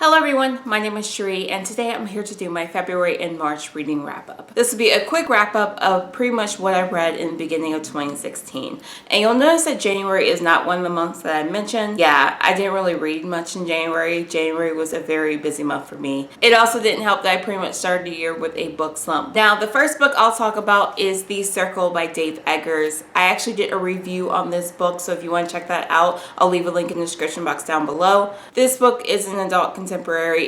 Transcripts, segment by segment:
Hello everyone, my name is Cherie and today I'm here to do my February and March reading wrap up. This will be a quick wrap up of pretty much what I read in the beginning of 2016. And you'll notice that January is not one of the months that I mentioned. Yeah, I didn't really read much in January. January was a very busy month for me. It also didn't help that I pretty much started the year with a book slump. Now the first book I'll talk about is The Circle by Dave Eggers. I actually did a review on this book, so if you want to check that out, I'll leave a link in the description box down below. This book is an adult contemporary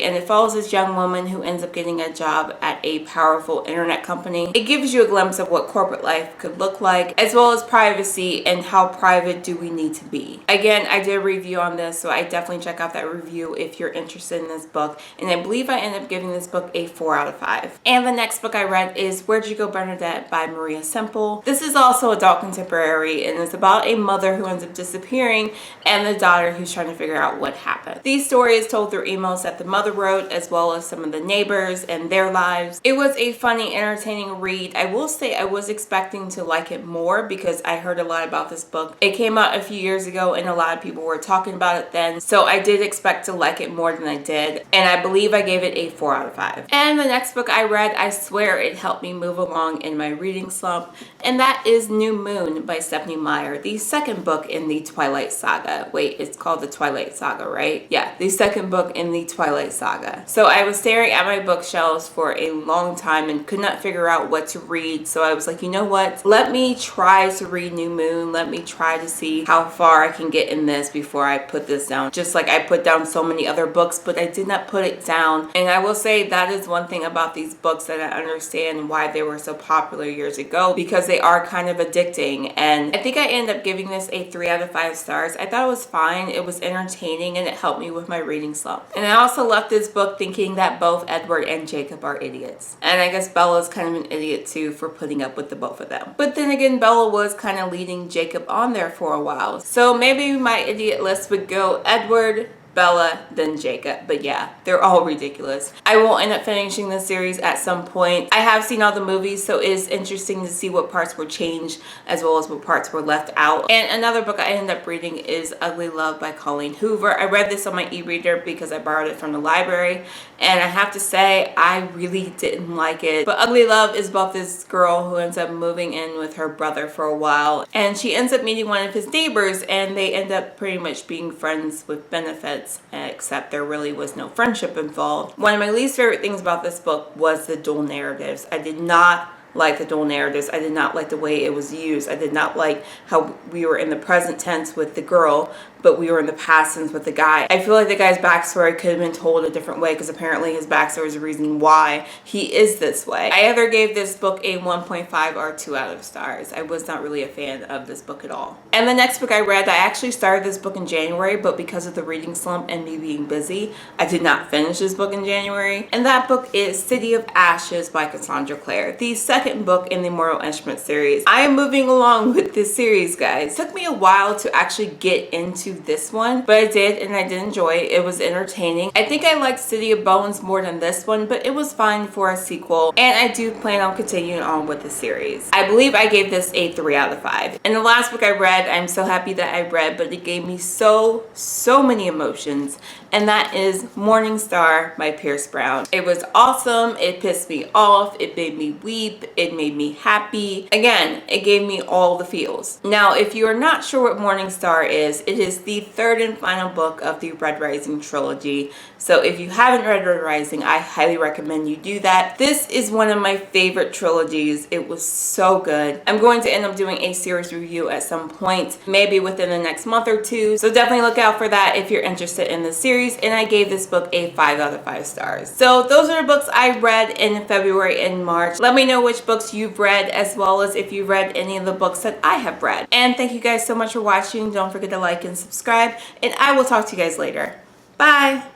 and it follows this young woman who ends up getting a job at a powerful internet company. It gives you a glimpse of what corporate life could look like, as well as privacy and how private do we need to be. Again, I did a review on this, so I definitely check out that review if you're interested in this book, and I believe I ended up giving this book a 4 out of 5. And the next book I read is You Go Bernadette by Maria Semple. This is also adult contemporary and it's about a mother who ends up disappearing and the daughter who's trying to figure out what happened. These stories told through emails that the mother wrote, as well as some of the neighbors and their lives. It was a funny, entertaining read. I will say I was expecting to like it more because I heard a lot about this book. It came out a few years ago and a lot of people were talking about it then, so I did expect to like it more than I did, and I believe I gave it a 4 out of 5. And the next book I read, I swear it helped me move along in my reading slump, and that is New Moon by Stephanie Meyer, the second book in the Twilight Saga. Wait, it's called the Twilight Saga, right? Yeah, the second book in the Twilight Saga. So I was staring at my bookshelves for a long time and could not figure out what to read, so I was like, you know what? Let me try to read New Moon. Let me try to see how far I can get in this before I put this down. Just like I put down so many other books, but I did not put it down. And I will say that is one thing about these books that I understand why they were so popular years ago, because they are kind of addicting. And I think I ended up giving this a 3 out of 5 stars. I thought it was fine. It was entertaining and it helped me with my reading slump. And I also left this book thinking that both Edward and Jacob are idiots. And I guess Bella's kind of an idiot too for putting up with the both of them. But then again, Bella was kind of leading Jacob on there for a while. So maybe my idiot list would go Edward, Bella, then Jacob. But yeah, they're all ridiculous. I will end up finishing this series at some point. I have seen all the movies, so it is interesting to see what parts were changed as well as what parts were left out. And another book I ended up reading is Ugly Love by Colleen Hoover. I read this on my e-reader because I borrowed it from the library, and I have to say I really didn't like it. But Ugly Love is about this girl who ends up moving in with her brother for a while, and she ends up meeting one of his neighbors and they end up pretty much being friends with benefits, except there really was no friendship involved. One of my least favorite things about this book was the dual narratives. I did not like the dual narratives. I did not like the way it was used. I did not like how we were in the present tense with the girl, but we were in the past tense with the guy. I feel like the guy's backstory could have been told a different way because apparently his backstory is the reason why he is this way. I either gave this book a 1.5 or 2 out of stars. I was not really a fan of this book at all. And the next book I read, I actually started this book in January, but because of the reading slump and me being busy, I did not finish this book in January. And that book is City of Ashes by Cassandra Clare, the second book in the Mortal Instruments series. I am moving along with this series, guys. It took me a while to actually get into this one, but I did, and I did enjoy it. It was entertaining. I think I liked City of Bones more than this one, but it was fine for a sequel, and I do plan on continuing on with the series. I believe I gave this a 3 out of 5. And the last book I read, I'm so happy that I read, but it gave me so many emotions, and that is Morningstar by Pierce Brown. It was awesome. It pissed me off. It made me weep. It made me happy. Again, it gave me all the feels. Now, if you are not sure what Morningstar is, it is the third and final book of the Red Rising trilogy. So if you haven't read Red Rising, I highly recommend you do that. This is one of my favorite trilogies. It was so good. I'm going to end up doing a series review at some point, maybe within the next month or two. So definitely look out for that if you're interested in the series. And I gave this book a 5 out of 5 stars. So those are the books I read in February and March. Let me know which books you've read, as well as if you've read any of the books that I have read. And thank you guys so much for watching. Don't forget to like and subscribe, and I will talk to you guys later. Bye!